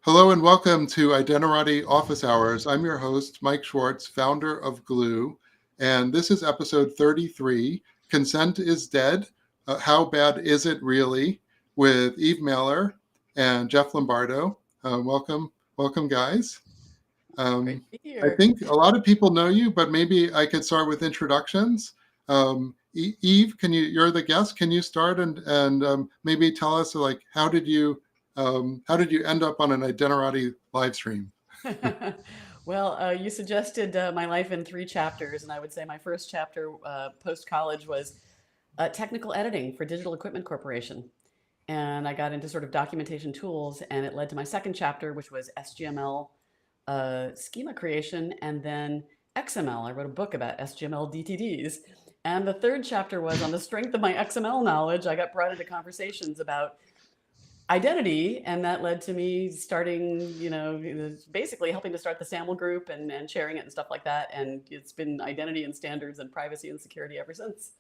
Hello and welcome to Identity Office Hours. I'm your host, Mike Schwartz, founder of Glue, and this is episode 33, Consent is Dead. How Bad Is It Really? With Eve Mailer and Jeff Lombardo. Welcome, guys. Great Um, to be I here. think a lot of people know you, but maybe I could start with introductions. Eve, you're the guest. Can you start and maybe tell us like how did you end up on an Identity live stream? Well, you suggested my life in three chapters, and I would say my first chapter post college was technical editing for Digital Equipment Corporation. And I got into sort of documentation tools, and it led to my second chapter, which was SGML schema creation, and then XML. I wrote a book about SGML DTDs. And the third chapter was on the strength of my XML knowledge, I got brought into conversations about identity, and that led to me starting, basically helping to start the SAML group and sharing it and stuff like that. And it's been identity and standards and privacy and security ever since.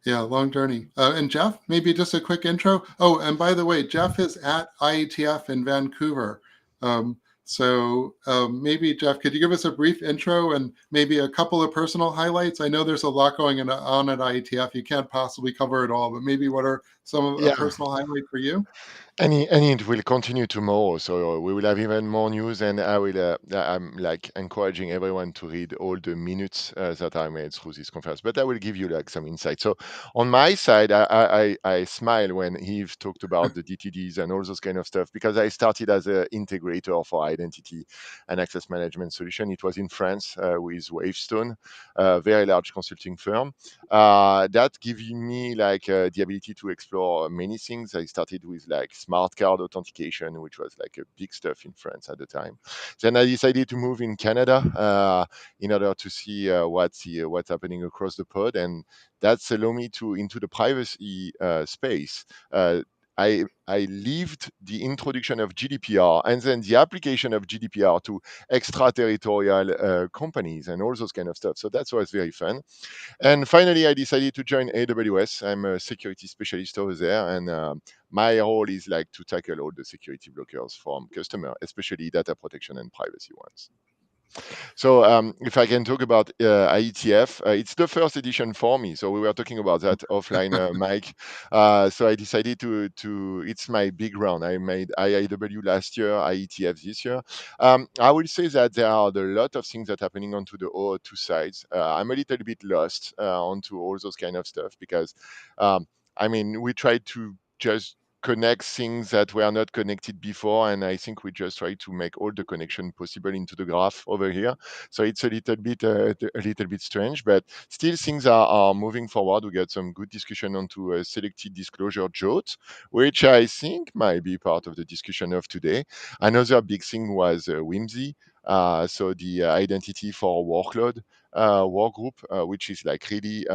Yeah, long journey. And Jeff, maybe just a quick intro. Oh, and by the way, Jeff is at IETF in Vancouver. Maybe, Jeff, could you give us a brief intro and maybe a couple of personal highlights? I know there's a lot going on at IETF. You can't possibly cover it all, but maybe what are some of a Yeah, personal highlight for you? and it will continue tomorrow. So we will have even more news, and I'm like encouraging everyone to read all the minutes that I made through this conference. But I will give you like some insight. So on my side, I smile when Eve talked about the DTDs and all those kind of stuff because I started as an integrator for identity and access management solution. It was in France with Wavestone, a very large consulting firm. That giving me like the ability to explore many things. I started with like smart card authentication, which was like a big stuff in France at the time. Then I decided to move in Canada in order to see what's happening across the pod, and that's allowed me to into the privacy space. I lived the introduction of GDPR and then the application of GDPR to extraterritorial companies and all those kind of stuff. So that was very fun. And finally, I decided to join AWS. I'm a security specialist over there, and my role is like to tackle all the security blockers from customer, especially data protection and privacy ones. So if I can talk about IETF, it's the first edition for me. So we were talking about that offline, Mike. So I decided to. It's my big round. I made IIW last year, IETF this year. I will say that there are a lot of things that are happening onto the two sides. I'm a little bit lost onto all those kind of stuff because, I mean, we try to just connect things that were not connected before, and I think we just try to make all the connection possible into the graph over here. So it's a little bit strange, but still things are moving forward. We got some good discussion onto selected disclosure jot, which I think might be part of the discussion of today. Another big thing was whimsy, so the identity for workload work group, which is like really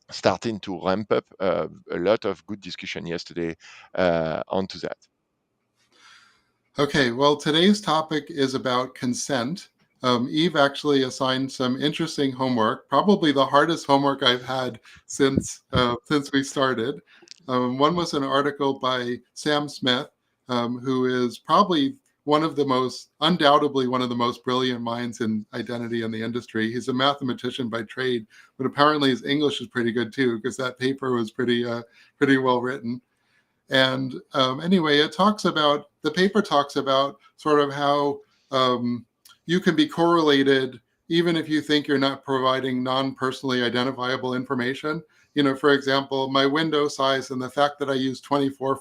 starting to ramp up. A lot of good discussion yesterday onto that. Okay, well, today's topic is about consent. Eve actually assigned some interesting homework, probably the hardest homework I've had since we started. One was an article by Sam Smith, who is probably undoubtedly one of the most brilliant minds in identity in the industry. He's a mathematician by trade, but apparently his English is pretty good too, because that paper was pretty well written. And anyway, the paper talks about sort of how you can be correlated even if you think you're not providing non-personally identifiable information. For example, my window size and the fact that I use 24,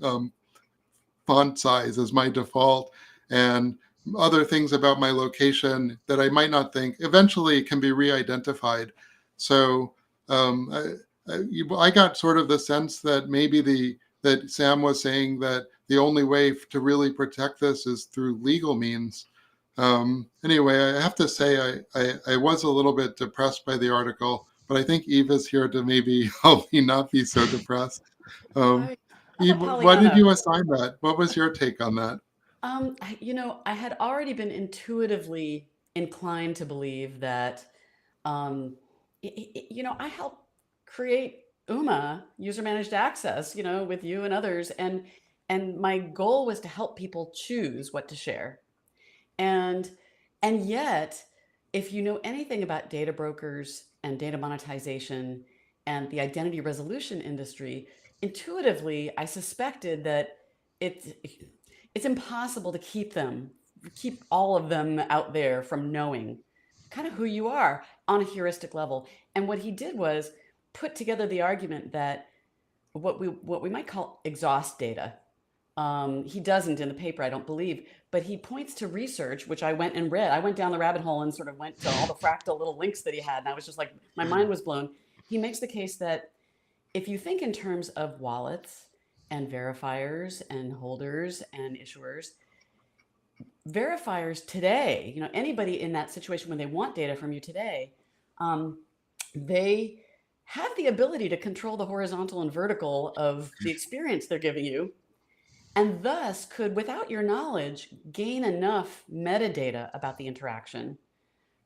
um, font size as my default, and other things about my location that I might not think eventually can be re-identified. So um, I got sort of the sense that that Sam was saying that the only way to really protect this is through legal means. Anyway, I have to say I was a little bit depressed by the article, but I think Eva's here to maybe help me not be so depressed. Um, I, I'm a Eve, why did Pollyanna. you assign that? What was your take on that? I had already been intuitively inclined to believe that, I helped create UMA, user managed access, with you and others. And And my goal was to help people choose what to share. And yet, if you know anything about data brokers and data monetization and the identity resolution industry, intuitively I suspected that it's it's impossible to keep all of them out there from knowing kind of who you are on a heuristic level. And what he did was put together the argument that what we might call exhaust data. He doesn't in the paper, I don't believe, but he points to research, which I went and read. I went down the rabbit hole and sort of went to all the fractal little links that he had, and I was just like, my mind was blown. He makes the case that if you think in terms of wallets and verifiers and holders and issuers, verifiers today, anybody in that situation when they want data from you today, they have the ability to control the horizontal and vertical of the experience they're giving you, and thus could, without your knowledge, gain enough metadata about the interaction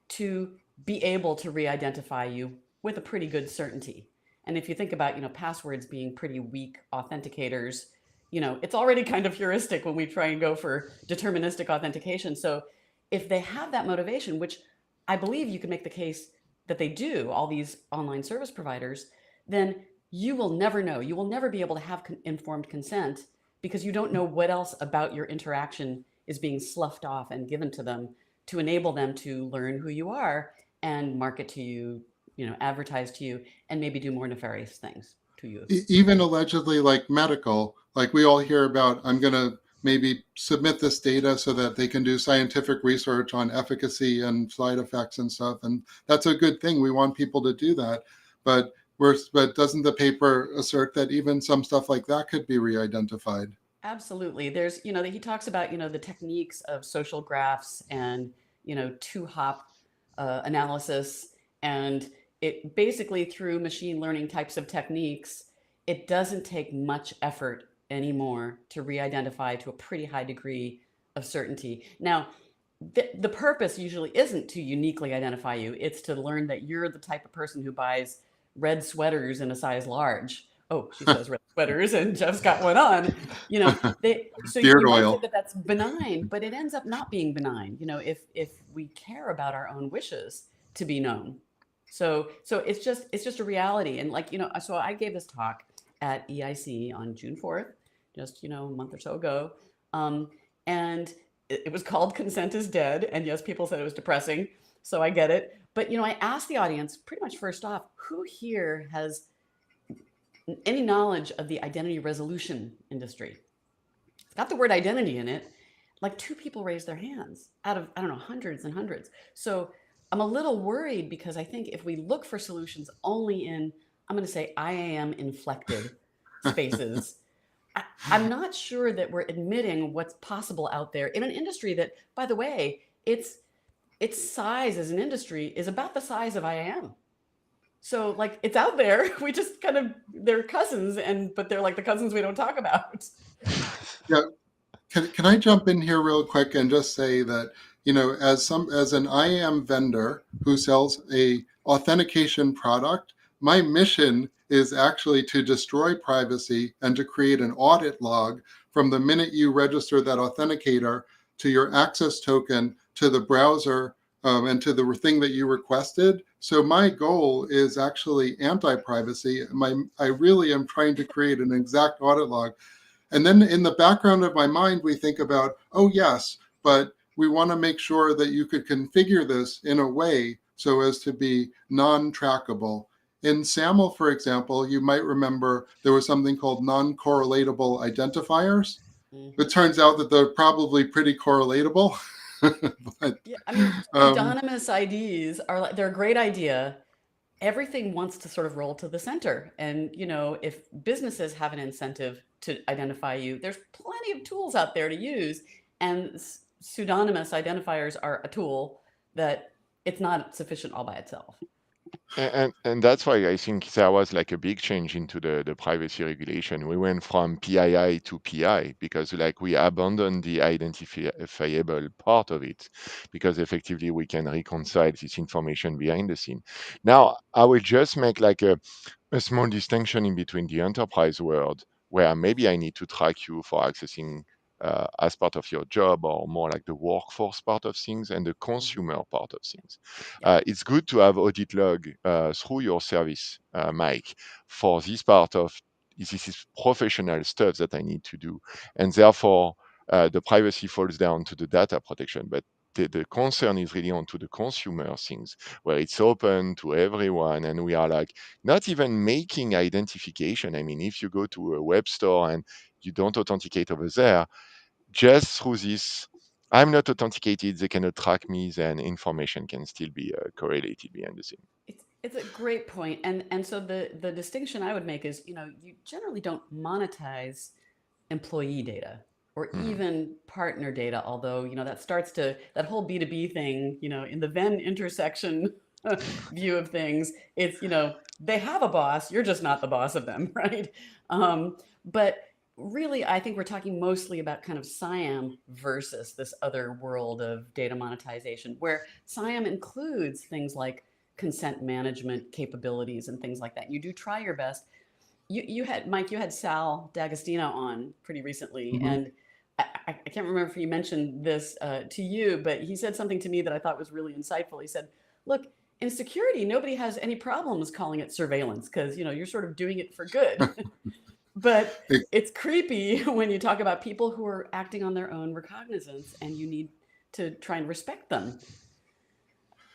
to be able to re-identify you with a pretty good certainty. And if you think about, passwords being pretty weak authenticators, it's already kind of heuristic when we try and go for deterministic authentication. So if they have that motivation, which I believe you can make the case that they do, all these online service providers, then you will never know. You will never be able to have informed consent because you don't know what else about your interaction is being sloughed off and given to them to enable them to learn who you are and market to you, advertise to you, and maybe do more nefarious things to you. Even allegedly like medical, like we all hear about, I'm going to maybe submit this data so that they can do scientific research on efficacy and side effects and stuff. And that's a good thing. We want people to do that. But doesn't the paper assert that even some stuff like that could be re-identified? Absolutely. There's, he talks about, the techniques of social graphs and, two-hop analysis. And it basically, through machine learning types of techniques, it doesn't take much effort anymore to re-identify to a pretty high degree of certainty. Now, the purpose usually isn't to uniquely identify you. It's to learn that you're the type of person who buys red sweaters in a size large. Oh, she says red sweaters, and Jeff's got one on. So Beard you might oil. think that that's benign, but it ends up not being benign. If we care about our own wishes to be known. So it's just a reality. And so I gave this talk at EIC on June 4th, just a month or so ago, and it was called "Consent is Dead." And yes, people said it was depressing, so I get it. But I asked the audience pretty much first off, who here has any knowledge of the identity resolution industry? It's got the word identity in it. Like 2 people raised their hands out of, I don't know, hundreds and hundreds. So I'm a little worried because I think if we look for solutions only in, I'm going to say IAM inflected spaces, I'm not sure that we're admitting what's possible out there in an industry that, by the way, its size as an industry is about the size of IAM. So it's out there. We just kind of, they're cousins, but they're like the cousins we don't talk about. Yeah. Can I jump in here real quick and just say that, as an IAM vendor who sells a authentication product, my mission is actually to destroy privacy and to create an audit log from the minute you register that authenticator to your access token to the browser and to the thing that you requested. So my goal is actually anti-privacy. I really am trying to create an exact audit log. And then in the background of my mind, we think about, oh, yes, but we want to make sure that you could configure this in a way so as to be non-trackable. In SAML, for example, you might remember there was something called non-correlatable identifiers. Mm-hmm. It turns out that they're probably pretty correlatable. But, yeah, I mean, pseudonymous IDs they're a great idea. Everything wants to sort of roll to the center. And, if businesses have an incentive to identify you, there's plenty of tools out there to use. And pseudonymous identifiers are a tool that it's not sufficient all by itself. And that's why I think there was like a big change into the privacy regulation. We went from PII to PI because we abandoned the identifiable part of it because effectively we can reconcile this information behind the scene. Now I will just make a small distinction in between the enterprise world where maybe I need to track you for accessing as part of your job, or more like the workforce part of things and the consumer part of things. Yeah. It's good to have audit log through your service, Mike, for this part of this is professional stuff that I need to do. And therefore, the privacy falls down to the data protection. But the concern is really onto the consumer things, where it's open to everyone, and we are like not even making identification. I mean, if you go to a web store and you don't authenticate over there, just through this, I'm not authenticated, they cannot track me, then information can still be correlated behind the scene. It's a great point. And so the distinction I would make is, you generally don't monetize employee data or Mhm. even partner data, although, that starts to that whole B2B thing, in the Venn intersection view of things, it's, they have a boss, you're just not the boss of them, right? But really, I think we're talking mostly about kind of SIAM versus this other world of data monetization, where SIAM includes things like consent management capabilities and things like that. You do try your best. You had Mike, you had Sal D'Agostino on pretty recently, Mhm. and I can't remember if he mentioned this to you, but he said something to me that I thought was really insightful. He said, "Look, in security, nobody has any problems calling it surveillance because you're sort of doing it for good, but it's creepy when you talk about people who are acting on their own recognizance, and you need to try and respect them."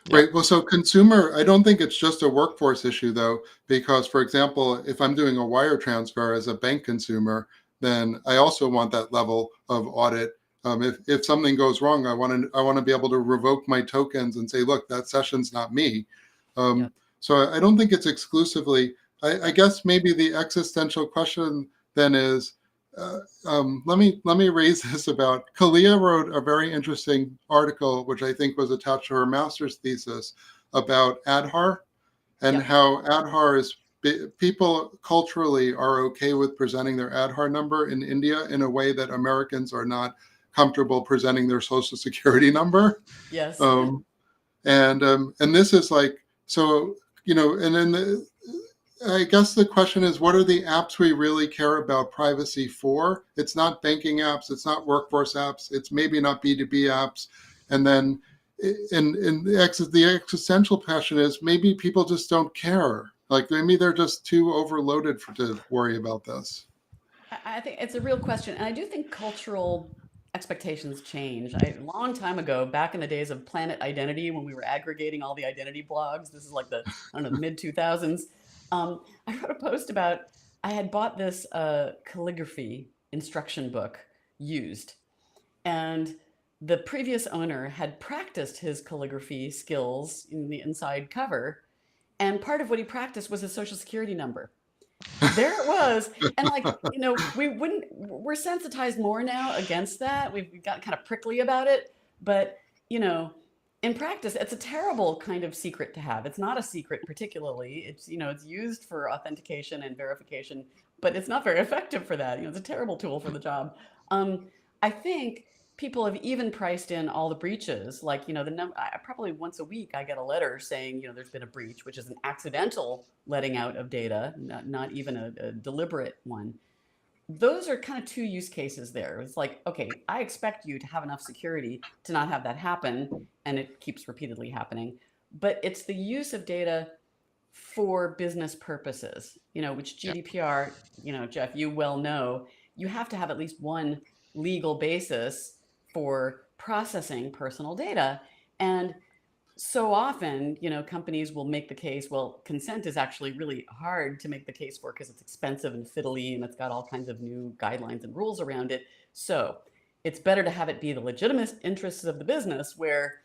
Yeah. Right. Well, so consumer, I don't think it's just a workforce issue though, because for example, if I'm doing a wire transfer as a bank consumer, then I also want that level of audit. If something goes wrong, I want to be able to revoke my tokens and say, look, that session's not me. Yep. So I don't think it's exclusively. I guess maybe the existential question then is, let me raise this about Kalia wrote a very interesting article, which I think was attached to her master's thesis about Adhar and Yep. how Adhar is people culturally are okay with presenting their Adhar number in India in a way that Americans are not comfortable presenting their social security number. Yes. Um, and this is like so and then I guess the question is, what are the apps we really care about privacy for? It's not banking apps, it's not workforce apps, it's maybe not B2B apps. And then the existential question is maybe people just don't care. Like maybe they're just too overloaded to worry about this. I think it's a real question, and I do think cultural expectations change. A long time ago, back in the days of Planet Identity, when we were aggregating all the identity blogs, this is like I don't know, the mid 2000s. I wrote a post about I had bought this calligraphy instruction book used, and the previous owner had practiced his calligraphy skills in the inside cover, and part of what he practiced was his social security number. There it was. And like, we're sensitized more now against that. We've got kind of prickly about it. But, you know, in practice, it's a terrible kind of secret to have. It's not a secret particularly. It's used for authentication and verification, but it's not very effective for that. It's a terrible tool for the job. I think people have even priced in all the breaches. Like, probably once a week I get a letter saying, there's been a breach, which is an accidental letting out of data, not even a deliberate one. Those are kind of two use cases there. It's like, okay, I expect you to have enough security to not have that happen, and it keeps repeatedly happening. But it's the use of data for business purposes, which Yeah. GDPR, Jeff, you well know, you have to have at least one legal basis for processing personal data. And so often, companies will make the case, well, consent is actually really hard to make the case for because it's expensive and fiddly and it's got all kinds of new guidelines and rules around it. So it's better to have it be the legitimate interests of the business where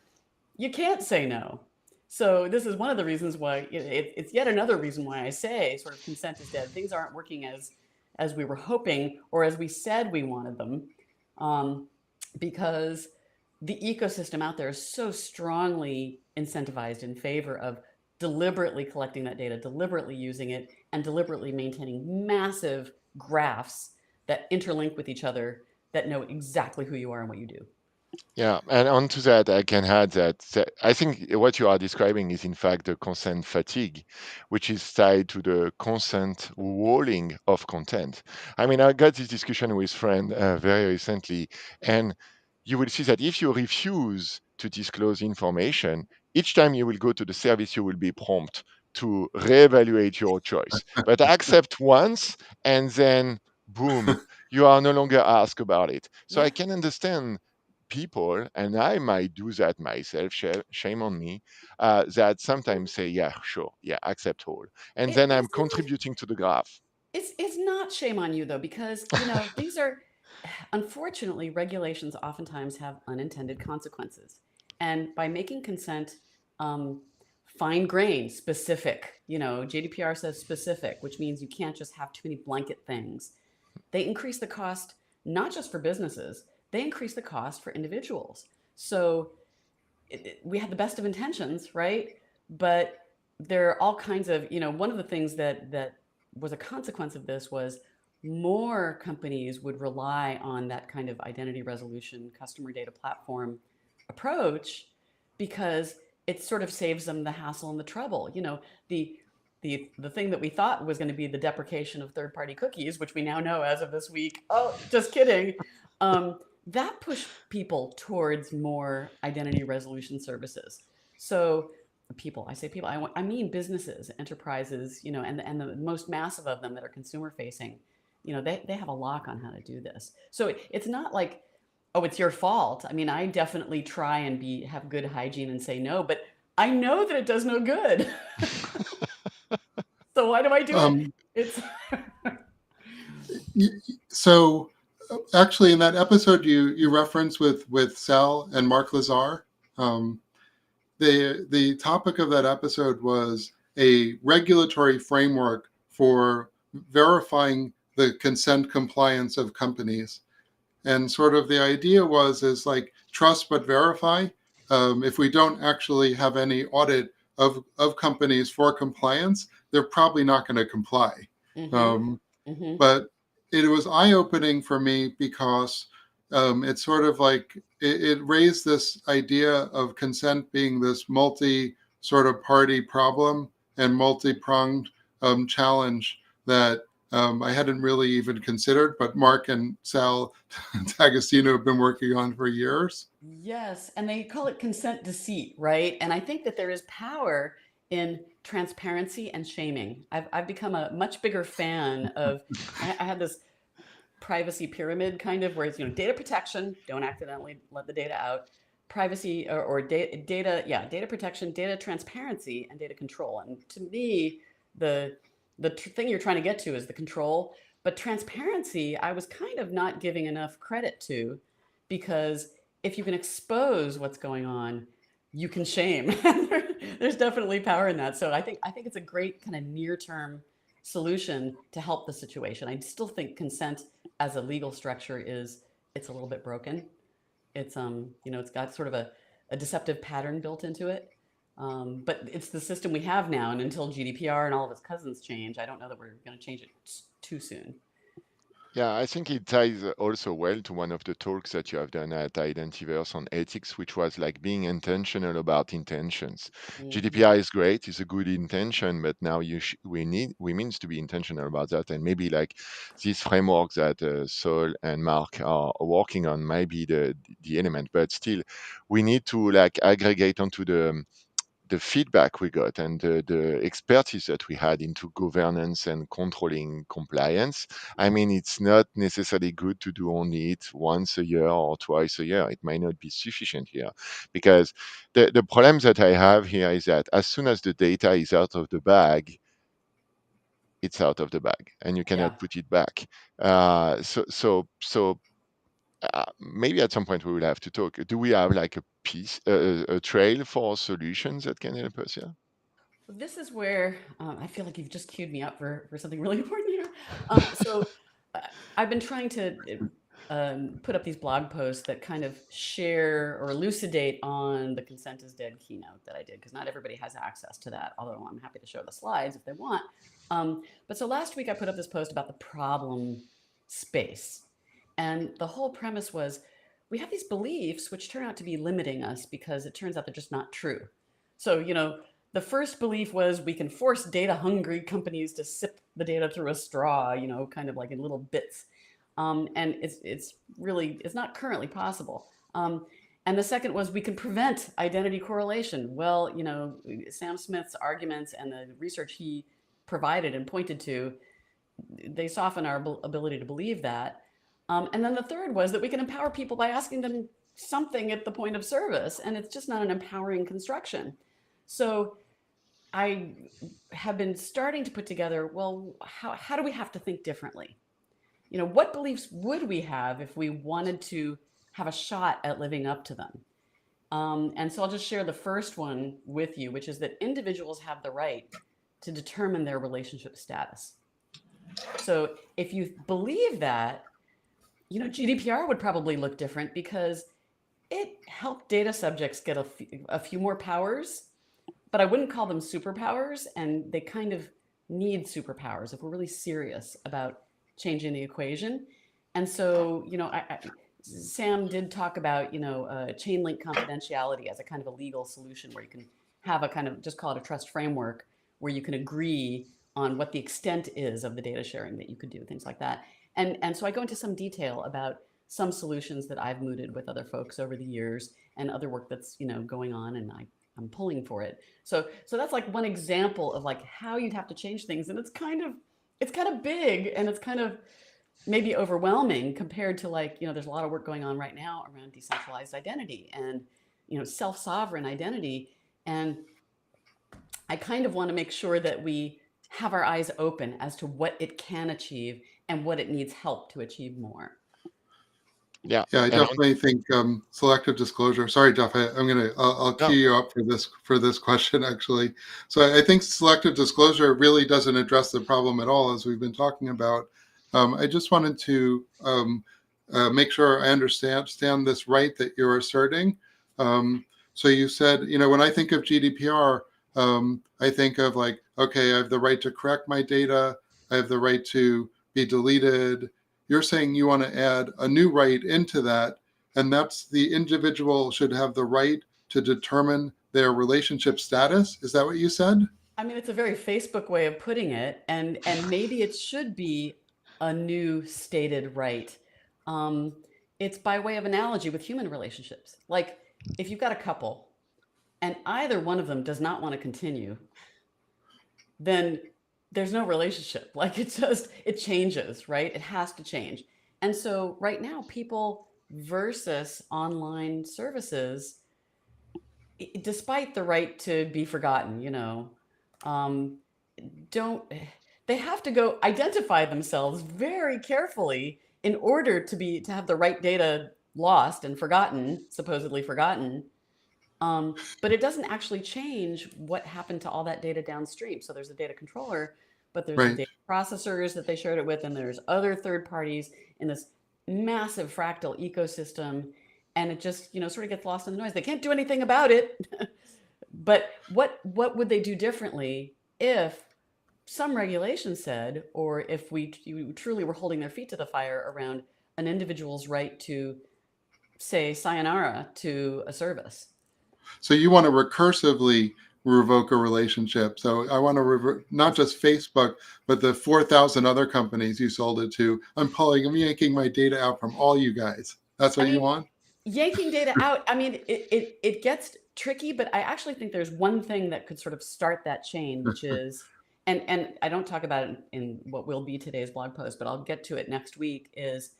you can't say no. So this is one of the reasons why it's yet another reason why I say sort of consent is dead. Things aren't working as we were hoping or as we said we wanted them, um, because the ecosystem out there is so strongly incentivized in favor of deliberately collecting that data, deliberately using it, and deliberately maintaining massive graphs that interlink with each other that know exactly who you are and what you do. Yeah, and onto that, I can add that I think what you are describing is in fact the consent fatigue, which is tied to the consent walling of content. I mean, I got this discussion with friend very recently, and you will see that if you refuse to disclose information, each time you will go to the service, you will be prompt to reevaluate your choice. But accept once, and then boom, you are no longer asked about it. So I Yeah. can understand people, and I might do that myself, shame on me, that sometimes say, yeah, sure, yeah, accept all. And It then I'm isn't. contributing to the graph. It's not shame on you though, because these are unfortunately regulations oftentimes have unintended consequences, and by making consent um, fine grained, specific, GDPR says specific, which means you can't just have too many blanket things. They increase the cost not just for businesses; they increase the cost for individuals. So we had the best of intentions, right? But there are all kinds of, one of the things that was a consequence of this was more companies would rely on that kind of identity resolution, customer data platform approach, because it sort of saves them the hassle and the trouble. The the thing that we thought was going to be the deprecation of third party cookies, which we now know as of this week. Oh, just kidding. That pushed people towards more identity resolution services. So people, I say people, I mean businesses, enterprises, and the most massive of them that are consumer facing, they have a lock on how to do this. So it's not like, oh, it's your fault. I mean, I definitely try and have good hygiene and say no, but I know that it does no good. So why do I do it? Um, It's y- so actually, in that episode you reference with Sal and Mark Lazar, um, the topic of that episode was a regulatory framework for verifying the consent compliance of companies. And sort of the idea is like trust but verify. If we don't actually have any audit of companies for compliance, they're probably not going to comply. mm-hmm, Um, mm-hmm. but it was eye opening for me because it's sort of like it raised this idea of consent being this multi sort of party problem and multi pronged challenge that I hadn't really even considered, but Mark and Sal D'Agostino have been working on for years. Yes, and they call it consent deceit, right? And I think that there is power in transparency and shaming. I've become a much bigger fan of. I had this privacy pyramid kind of where it's data protection, don't accidentally let the data out, privacy or data protection, data transparency, and data control. And to me, the thing you're trying to get to is the control, but transparency I was kind of not giving enough credit to, because if you can expose what's going on, you can shame. There's definitely power in that. So I think it's a great kind of near term solution to help the situation. I still think consent as a legal structure it's a little bit broken. It's got sort of a deceptive pattern built into it. But it's the system we have now, and until GDPR and all of its cousins change, I don't know that we're going to change it too soon. Yeah, I think it ties also well to one of the talks that you have done at Identiverse on ethics, which was like being intentional about intentions. Mm-hmm. GDPR is great; it's a good intention, but now we means to be intentional about that, and maybe like this framework that Saul and Mark are working on might be the element, but still, we need to like aggregate onto the feedback we got and the expertise that we had into governance and controlling compliance. I mean, it's not necessarily good to do only it once a year or twice a year. It might not be sufficient here because the problem that I have here is that as soon as the data is out of the bag, it's out of the bag and you Yeah. cannot put it back. Maybe at some point we will have to talk. Do we have like a a trail for solutions that can help us here? This is where I feel like you've just queued me up for something really important here. So uh, I've been trying to put up these blog posts that kind of share or elucidate on the Consent is Dead keynote that I did, because not everybody has access to that, although I'm happy to show the slides if they want. But so last week I put up this post about the problem space. And the whole premise was we have these beliefs which turn out to be limiting us because it turns out they're just not true. So, the first belief was we can force data hungry companies to sip the data through a straw, kind of like in little bits. And it's not currently possible. And the second was we can prevent identity correlation. Well, Sam Smith's arguments and the research he provided and pointed to, they soften our ability to believe that. And then the third was that we can empower people by asking them something at the point of service, and it's just not an empowering construction. So I have been starting to put together, well, how do we have to think differently? What beliefs would we have if we wanted to have a shot at living up to them? And so I'll just share the first one with you, which is that individuals have the right to determine their relationship status. So if you believe that, GDPR would probably look different because it helped data subjects get a few more powers, but I wouldn't call them superpowers, and they kind of need superpowers if we're really serious about changing the equation. And so, Sam did talk about, chain link confidentiality as a kind of a legal solution where you can have a kind of, just call it a trust framework, where you can agree on what the extent is of the data sharing that you could do, things like that. And so I go into some detail about some solutions that I've mooted with other folks over the years and other work that's, going on, and I'm pulling for it. So that's like one example of like how you'd have to change things. And it's kind of big, and it's kind of maybe overwhelming compared to like, there's a lot of work going on right now around decentralized identity and, self-sovereign identity. And I kind of want to make sure that we have our eyes open as to what it can achieve and what it needs help to achieve more. Yeah. Yeah, I definitely think selective disclosure. Sorry, Jeff, I'll No. key you up for this question actually. So I think selective disclosure really doesn't address the problem at all, as we've been talking about. I just wanted to make sure I understand this right that you're asserting. So you said, when I think of GDPR, I think of like, okay, I have the right to correct my data. I have the right to be deleted. You're saying you want to add a new right into that, and that's the individual should have the right to determine their relationship status. Is that what you said? I mean, it's a very Facebook way of putting it, and maybe it should be a new stated right. Um, it's by way of analogy with human relationships. Like if you've got a couple and either one of them does not want to continue, then there's no relationship. Like it changes, right? It has to change. And so right now, people versus online services, despite the right to be forgotten, um, don't they have to go identify themselves very carefully in order to have the right data lost and forgotten, supposedly forgotten. But it doesn't actually change what happened to all that data downstream. So there's a data controller, but there's the Right. data processors that they shared it with, and there's other third parties in this massive fractal ecosystem, and it just sort of gets lost in the noise. They can't do anything about it. But what would they do differently if some regulation said, or if we truly were holding their feet to the fire around an individual's right to say sayonara to a service? So you want to recursively revoke a relationship. So I want to not just Facebook, but the 4,000 other companies you sold it to. I'm yanking my data out from all you guys. That's I what you mean, want? yanking data out, I mean, it gets tricky, but I actually think there's one thing that could sort of start that chain, which is, and I don't talk about it in what will be today's blog post, but I'll get to it next week, is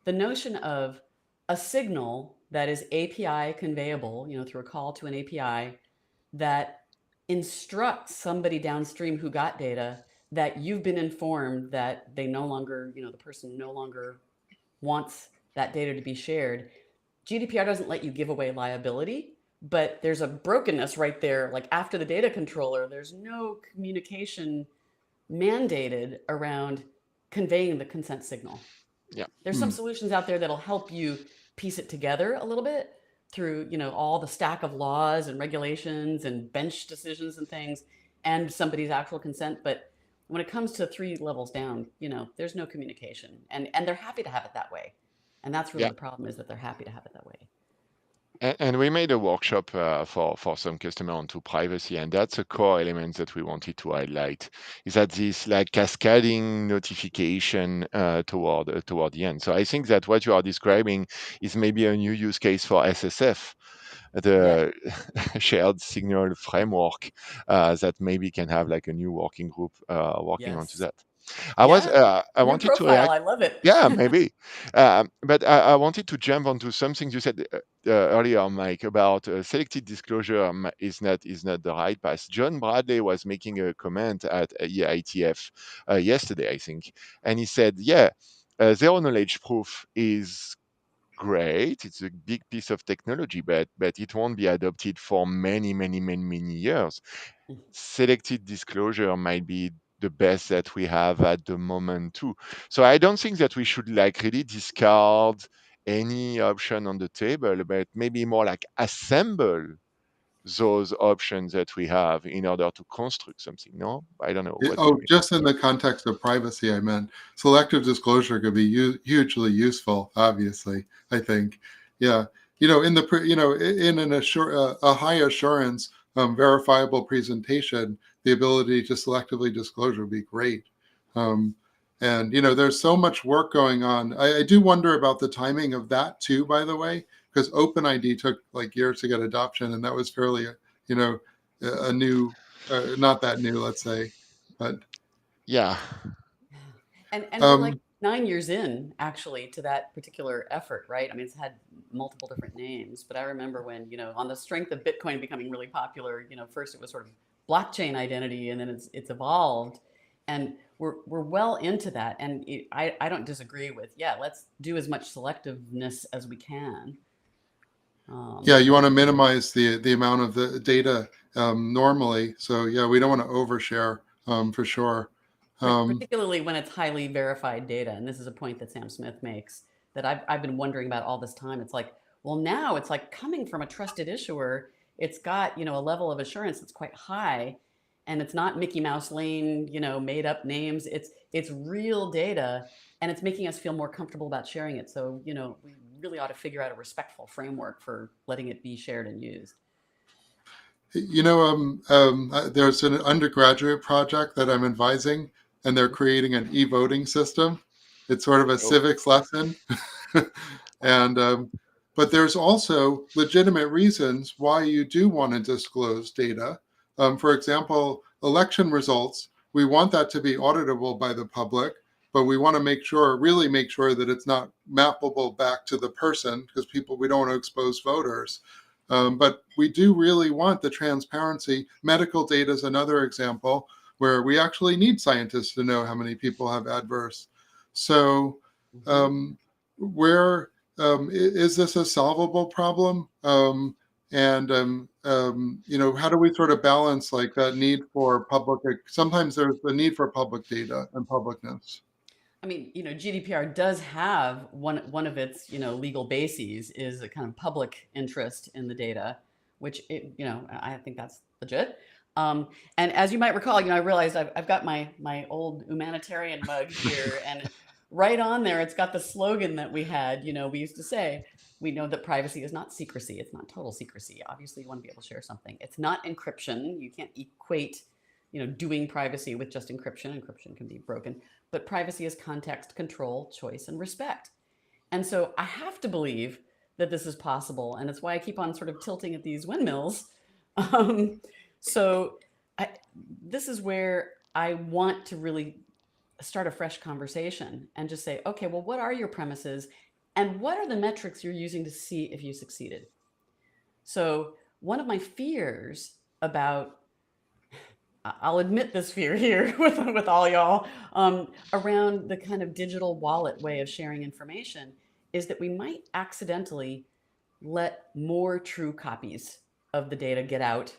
the notion of a signal that is API conveyable, through a call to an API that instructs somebody downstream who got data that you've been informed that they no longer, the person no longer wants that data to be shared. GDPR doesn't let you give away liability, but there's a brokenness right there. Like after the data controller, there's no communication mandated around conveying the consent signal. Yeah. There's some solutions out there that'll help you piece it together a little bit through, all the stack of laws and regulations and bench decisions and things and somebody's actual consent. But when it comes to 3 levels down, there's no communication, and they're happy to have it that way. And that's really Yeah. the problem, is that they're happy to have it that way. And we made a workshop for some customer onto privacy, and that's a core element that we wanted to highlight. Is that this like cascading notification toward the end? So I think that what you are describing is maybe a new use case for SSF, Yeah. the shared signal framework, that maybe can have like a new working group working onto Yes. that. Yeah. I New wanted to profile. react. I love it. Yeah, maybe. But I wanted to jump onto some things you said earlier, Mike, about selected disclosure is not the right path. John Bradley was making a comment at ITF yesterday, I think, and he said, "Yeah, zero knowledge proof is great. It's a big piece of technology, but it won't be adopted for many years. Selected disclosure might be the best that we have at the moment too. So I don't think that we should like really discard any option on the table, but maybe more like assemble those options that we have in order to construct something. No, I don't know. What would Oh, be your just in the context of privacy, I meant selective disclosure could be hugely useful. Obviously, I think, yeah, in the in a high assurance verifiable presentation, the ability to selectively disclose would be great. Um, and there's so much work going on. I do wonder about the timing of that too. By the way, because OpenID took like years to get adoption, and that was fairly, you know, a new, not that new, let's say. But yeah. And we're like um, 9 years in, actually, to that particular effort, right? I mean, it's had multiple different names, but I remember when, on the strength of Bitcoin becoming really popular, first it was sort of blockchain identity, and then it's evolved, and we're well into that. And I don't disagree with, yeah, let's do as much selectiveness as we can. yeah, Um, you want to minimize the amount of the data normally. So yeah, we don't want to overshare for sure. Um, Particularly when it's highly verified data. And this is a point that Sam Smith makes that I've been wondering about all this time. It's like, well, now it's like coming from a trusted issuer, it's got, a level of assurance that's quite high. And it's not Mickey Mouse Lane, made up names. It's real data, and it's making us feel more comfortable about sharing it. So, we really ought to figure out a respectful framework for letting it be shared and used. there's an undergraduate project that I'm advising, and they're creating an e-voting system. It's sort of a Oh, civics lesson, and but there's also legitimate reasons why you do want to disclose data. For example, election results. We want that to be auditable by the public, but we want to really make sure that it's not mappable back to the person, because we don't want to expose voters. But we do really want the transparency. Medical data is another example where we actually need scientists to know how many people have adverse. So, Mhm. where is this a solvable problem? How do we sort of balance like that need for public? Sometimes there's the need for public data and publicness. I mean, GDPR does have one of its, legal bases is a kind of public interest in the data, which I think that's legit. And as you might recall, I realized I've got my old humanitarian mug here, and right on there, it's got the slogan that we had. We used to say, we know that privacy is not secrecy. It's not total secrecy. Obviously, you want to be able to share something. It's not encryption. You can't equate, doing privacy with just encryption. Encryption can be broken, but privacy is context, control, choice, and respect. And so I have to believe that this is possible. And it's why I keep on sort of tilting at these windmills. Um, so I, this is where I want to really start a fresh conversation and just say, okay, well, what are your premises? And what are the metrics you're using to see if you succeeded? So, one of my fears about, I'll admit this fear here with all y'all, around the kind of digital wallet way of sharing information is that we might accidentally let more true copies of the data get out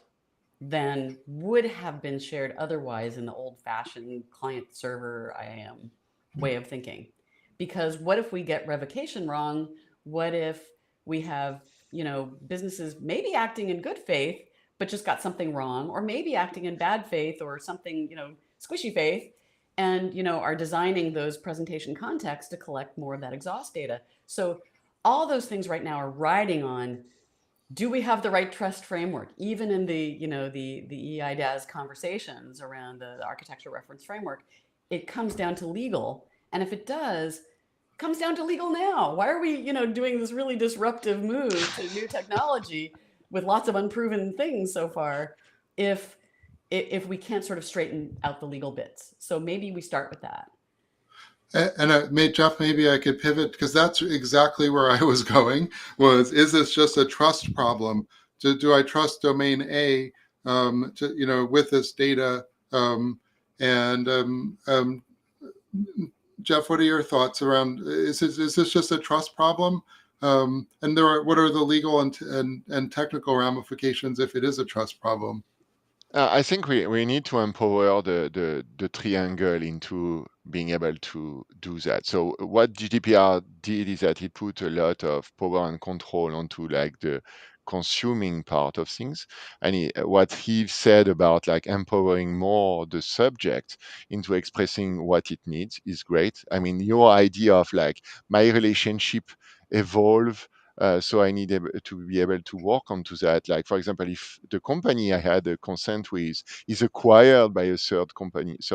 than would have been shared otherwise in the old fashioned client server IAM way of thinking. Because what if we get revocation wrong? What if we have, businesses maybe acting in good faith, but just got something wrong, or maybe acting in bad faith or something, squishy faith, and are designing those presentation contexts to collect more of that exhaust data. So all those things right now are riding on, do we have the right trust framework, even in the EIDAS conversations around the architecture reference framework? It comes down to legal, and if it does, it comes down to legal now. Why are we doing this really disruptive move to new technology with lots of unproven things so far, if we can't sort of straighten out the legal bits? So maybe we start with that. And Jeff, maybe I could pivot, because that's exactly where I was going. Is this just a trust problem? Do I trust domain A with this data? And Jeff, what are your thoughts around? Is this just a trust problem? And what are the legal and technical ramifications if it is a trust problem? I think we need to empower the triangle into being able to do that. So what GDPR did is that it put a lot of power and control onto like the consuming part of things. And what he said about like empowering more the subject into expressing what it needs is great. I mean, your idea of like my relationship evolve, so I need to be able to work onto that. Like, for example, if the company I had a consent with is acquired by a third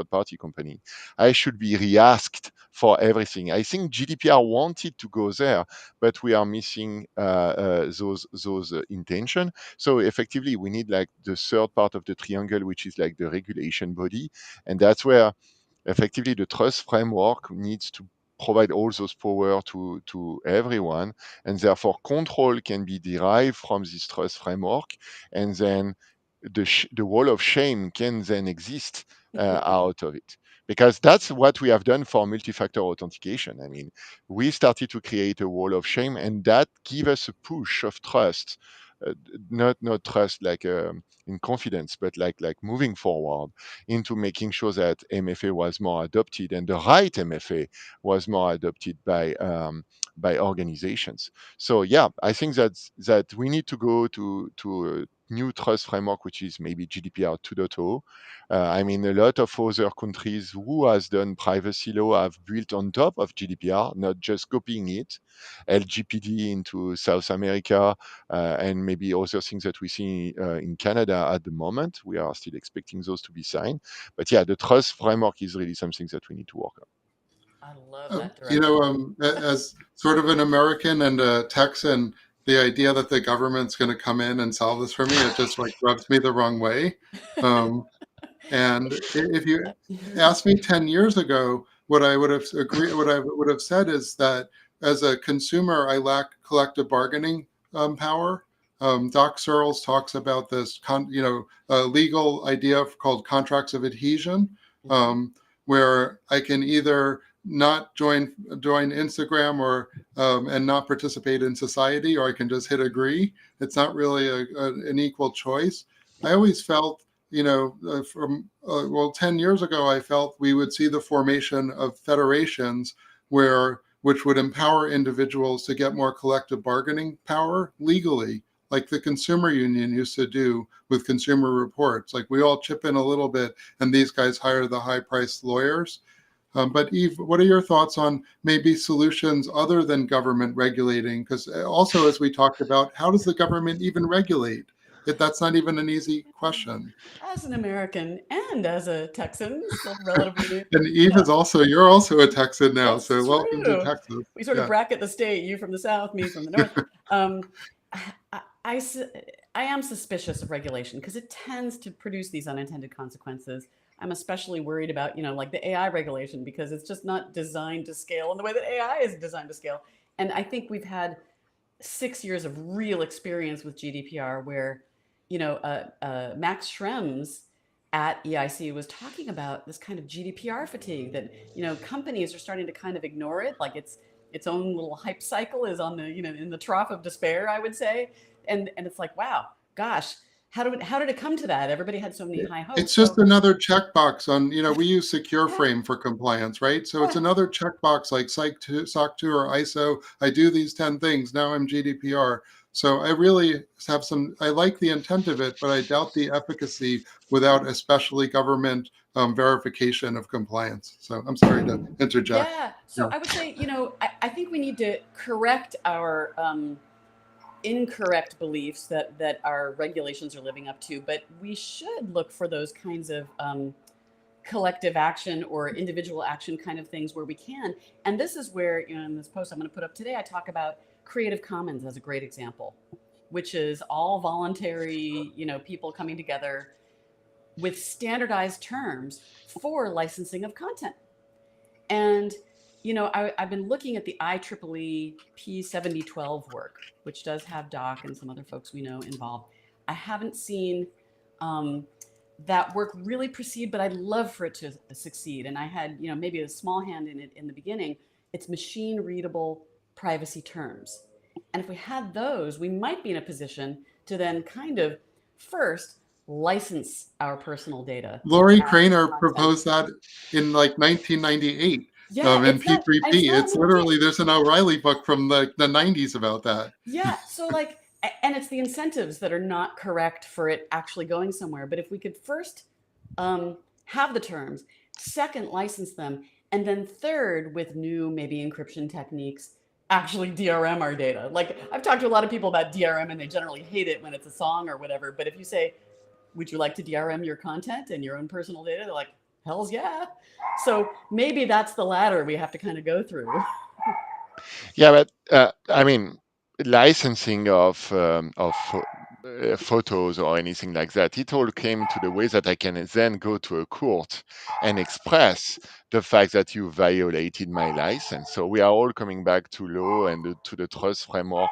party company, I should be re-asked for everything. I think GDPR wanted to go there, but we are missing those intention. So effectively, we need like the third part of the triangle, which is like the regulation body, and that's where effectively the trust framework needs to provide all those power to everyone, and therefore control can be derived from this trust framework, and then the wall of shame can then exist out of it, because that's what we have done for multi-factor authentication. I mean, we started to create a wall of shame, and that give us a push of trust, not trust like in confidence, but like moving forward into making sure that MFA was more adopted, and the right MFA was more adopted by organizations. So yeah, I think that we need to go to a new trust framework, which is maybe GDPR 2.0. I mean, a lot of other countries who has done privacy law have built on top of GDPR, not just copying it. LGPD into South America, and maybe other things that we see in Canada at the moment. We are still expecting those to be signed. But yeah, the trust framework is really something that we need to work on. I love that direction. As sort of an American and a Texan, the idea that the government's going to come in and solve this for me, it just like rubs me the wrong way. Um, and if you asked me 10 years ago, what I would have said is that as a consumer, I lack collective bargaining power. Doc Searles talks about this, legal idea called contracts of adhesion, where I can either not join Instagram or and not participate in society, or I can just hit agree. It's not really an equal choice. I always felt, from 10 years ago, I felt we would see the formation of federations which would empower individuals to get more collective bargaining power legally, like the consumer union used to do with Consumer Reports. Like, we all chip in a little bit, and these guys hire the high-priced lawyers. But Eve, what are your thoughts on maybe solutions other than government regulating? Because also, as we talked about, how does the government even regulate? That's not even an easy question. As an American and as a Texan, still relatively new. And Eve is you're also a Texan now, That's so welcome to true. Texas. We sort of Yeah. bracket the state, you from the South, me from the North. I am suspicious of regulation because it tends to produce these unintended consequences. I'm especially worried about, like the AI regulation, because it's just not designed to scale in the way that AI is designed to scale. And I think we've had 6 years of real experience with GDPR where, Max Schrems at EIC was talking about this kind of GDPR fatigue that, companies are starting to kind of ignore it. Like its own little hype cycle is on the, in the trough of despair, I would say. And it's like, wow, gosh, how did it come to that? Everybody had so many high hopes. It's just So another checkbox on, we use Secure Frame for compliance, right? So it's yeah, another checkbox like SOC 2 or ISO. I do these 10 things. Now I'm GDPR. So I really I like the intent of it, but I doubt the efficacy without especially government verification of compliance. So I'm sorry to interject. Yeah. So I would say, I think we need to correct our incorrect beliefs that our regulations are living up to, but we should look for those kinds of collective action or individual action kind of things where we can. And this is where, in this post I'm going to put up today, I talk about Creative Commons as a great example, which is all voluntary, people coming together with standardized terms for licensing of content. And I've been looking at the IEEE P7012 work, which does have Doc and some other folks we know involved. I haven't seen that work really proceed, but I'd love for it to succeed. And I had, maybe a small hand in it in the beginning. It's machine readable privacy terms. And if we had those, we might be in a position to then kind of first license our personal data. Lori Craner proposed that in like 1998 Yeah, in it's not P3P. It's legit. literally, there's an O'Reilly book from the 90s about that. Yeah, so and it's the incentives that are not correct for it actually going somewhere. But if we could first have the terms, second, license them, and then third, with new maybe encryption techniques, actually DRM our data. Like, I've talked to a lot of people about DRM and they generally hate it when it's a song or whatever. But if you say, would you like to DRM your content and your own personal data? They're like, hells yeah. So maybe that's the ladder we have to kind of go through. Yeah, but I mean, licensing of photos or anything like that, it all came to the way that I can then go to a court and express the fact that you violated my license. So we are all coming back to law and to the trust framework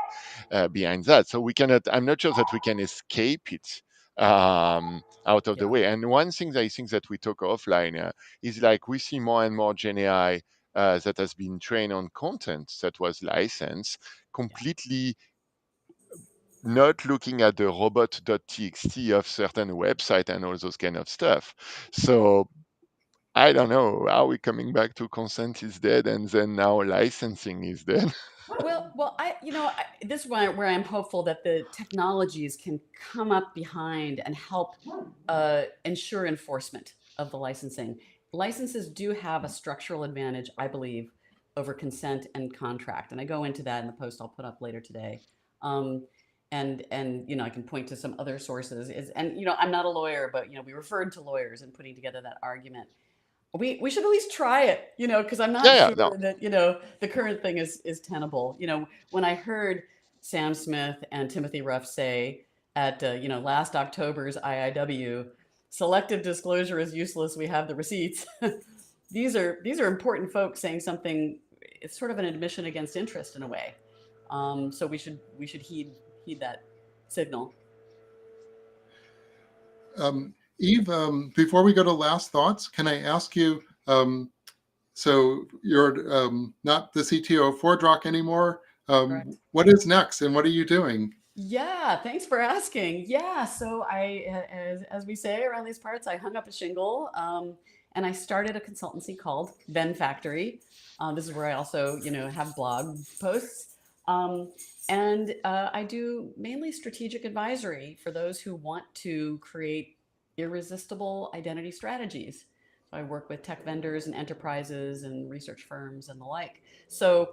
behind that. So we cannot. I'm not sure that we can escape it out of the Yeah. way. And one thing that I think that we talk offline is like we see more and more Gen AI that has been trained on content that was licensed, completely not looking at the robot.txt of certain website and all those kind of stuff. So I don't know. Are we coming back to consent is dead and then now licensing is dead? Well, this is where I'm hopeful that the technologies can come up behind and help ensure enforcement of the licensing. Licenses do have a structural advantage, I believe, over consent and contract, and I go into that in the post I'll put up later today. And I can point to some other sources. I'm not a lawyer, but we referred to lawyers in putting together that argument. We should at least try it, because I'm not Yeah, sure no. that, the current thing is tenable. When I heard Sam Smith and Timothy Ruff say at, last October's IIW, selective disclosure is useless, we have the receipts. These are important folks saying something. It's sort of an admission against interest in a way. So we should heed that signal. Eve, before we go to last thoughts, can I ask you, so you're not the CTO of ForgeRock anymore. Correct. What is next and what are you doing? Yeah, thanks for asking. Yeah, so as we say around these parts, I hung up a shingle and I started a consultancy called Venn Factory. This is where I also, have blog posts. And I do mainly strategic advisory for those who want to create irresistible identity strategies. So I work with tech vendors and enterprises and research firms and the like. So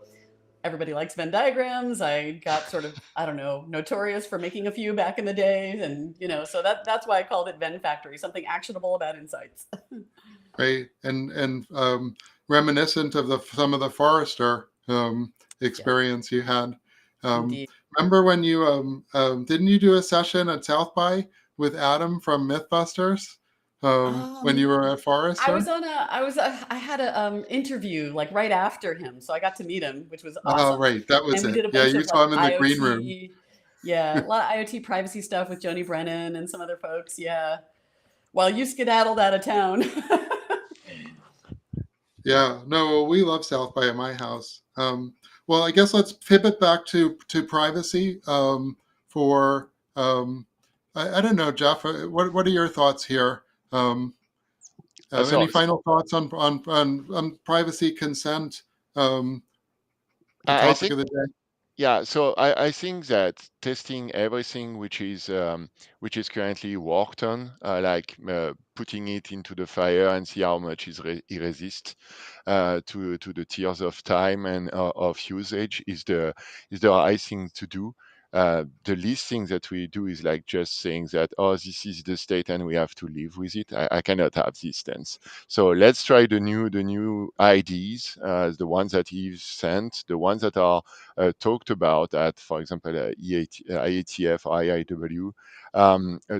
everybody likes Venn diagrams. I got sort of, I don't know, notorious for making a few back in the day. And, so that's why I called it Venn Factory, something actionable about insights. Right. And reminiscent of some of the Forrester experience you had. Indeed. Remember when you, didn't you do a session at South by with Adam from Mythbusters when you were at Forrester? I had a interview like right after him, so I got to meet him, which was awesome. Right, that was And we it. did a Yeah, bunch you of saw like him in the IoT, green room. yeah, a lot of IoT privacy stuff with Joni Brennan and some other folks. Yeah, while you skedaddled out of town. Yeah, no, we love South by at my house. Well, I guess let's pivot back to privacy for I don't know, Jeff. What are your thoughts here? So Any final thoughts on privacy consent? The I topic think of the day. Yeah, so I think that testing everything which is currently worked on, putting it into the fire and see how much it resists to the tears of time and of usage is the right thing to do. The least thing that we do is like just saying that, oh, this is the state and we have to live with it. I cannot have this stance. So let's try the new ideas, the ones that Eve sent, the ones that are talked about at, for example, IATF or IIW,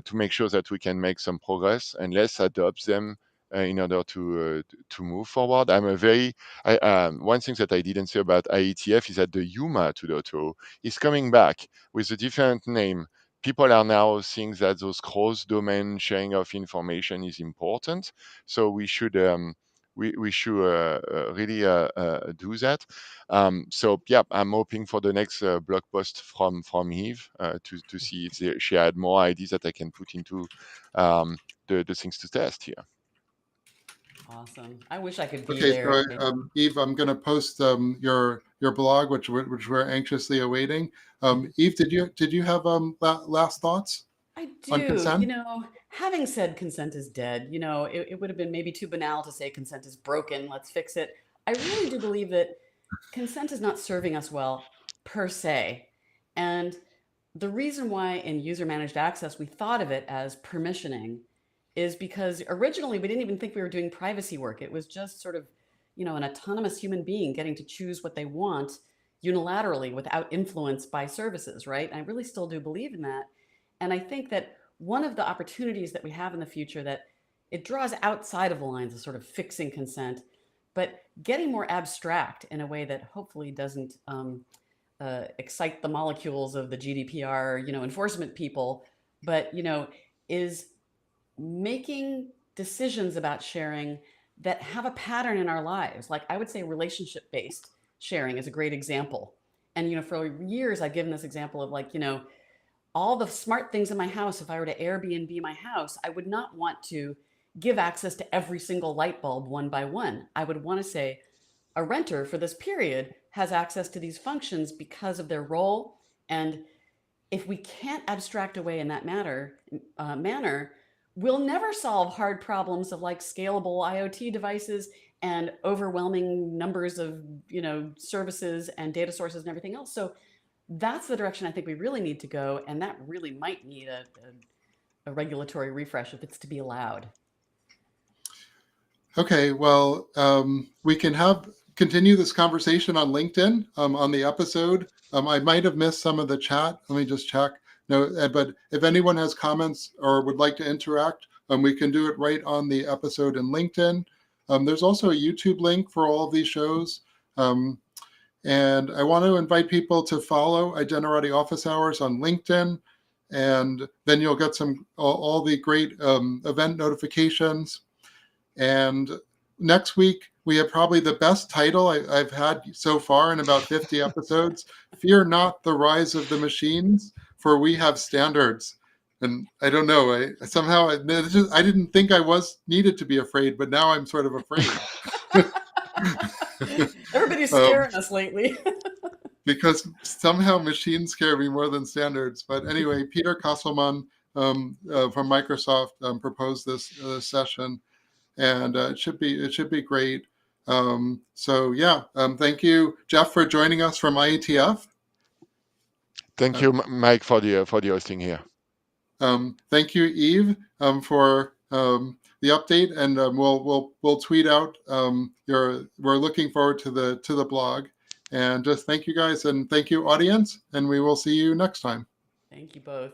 to make sure that we can make some progress and let's adopt them in order to move forward. One thing that I didn't say about IETF is that the Yuma 2.0 is coming back with a different name. People are now seeing that those cross-domain sharing of information is important, so we should really do that. So yeah, I'm hoping for the next blog post from Eve to see if she had more ideas that I can put into the things to test here. Awesome. I wish I could be Okay, there. so Eve, I'm going to post your blog, which we're anxiously awaiting. Eve, did you have last thoughts I on do. consent? Having said consent is dead, it would have been maybe too banal to say consent is broken, let's fix it. I really do believe that consent is not serving us well per se. And the reason why in user managed access we thought of it as permissioning is because originally we didn't even think we were doing privacy work. It was just sort of, an autonomous human being getting to choose what they want unilaterally without influence by services, right? And I really still do believe in that. And I think that one of the opportunities that we have in the future that it draws outside of the lines of sort of fixing consent, but getting more abstract in a way that hopefully doesn't excite the molecules of the GDPR, enforcement people, but is making decisions about sharing that have a pattern in our lives. Like I would say relationship based sharing is a great example. And for years I've given this example of like, all the smart things in my house, if I were to Airbnb my house, I would not want to give access to every single light bulb one by one. I would want to say a renter for this period has access to these functions because of their role. And if we can't abstract away in that manner, we'll never solve hard problems of like scalable IoT devices and overwhelming numbers of services and data sources and everything else. So that's the direction I think we really need to go, and that really might need a regulatory refresh if it's to be allowed. Okay, well, we can continue this conversation on LinkedIn on the episode. I might have missed some of the chat. Let me just check. No, but if anyone has comments or would like to interact, we can do it right on the episode in LinkedIn. There's also a YouTube link for all of these shows. And I want to invite people to follow Identity Office Hours on LinkedIn. And then you'll get all the great event notifications. And next week, we have probably the best title I've had so far in about 50 episodes. Fear not the rise of the machines, for we have standards. And I don't know, I didn't think I was needed to be afraid, but now I'm sort of afraid. Everybody's um, scaring us lately. because somehow machines scare me more than standards. But anyway, Peter Kasselman from Microsoft proposed this session, and it should be great. Thank you, Jeff, for joining us from IETF. Thank you, Mike, for the hosting here. Thank you, Eve, for the update, and we'll tweet out we're looking forward to the blog, and just thank you guys, and thank you audience, and we will see you next time. Thank you both.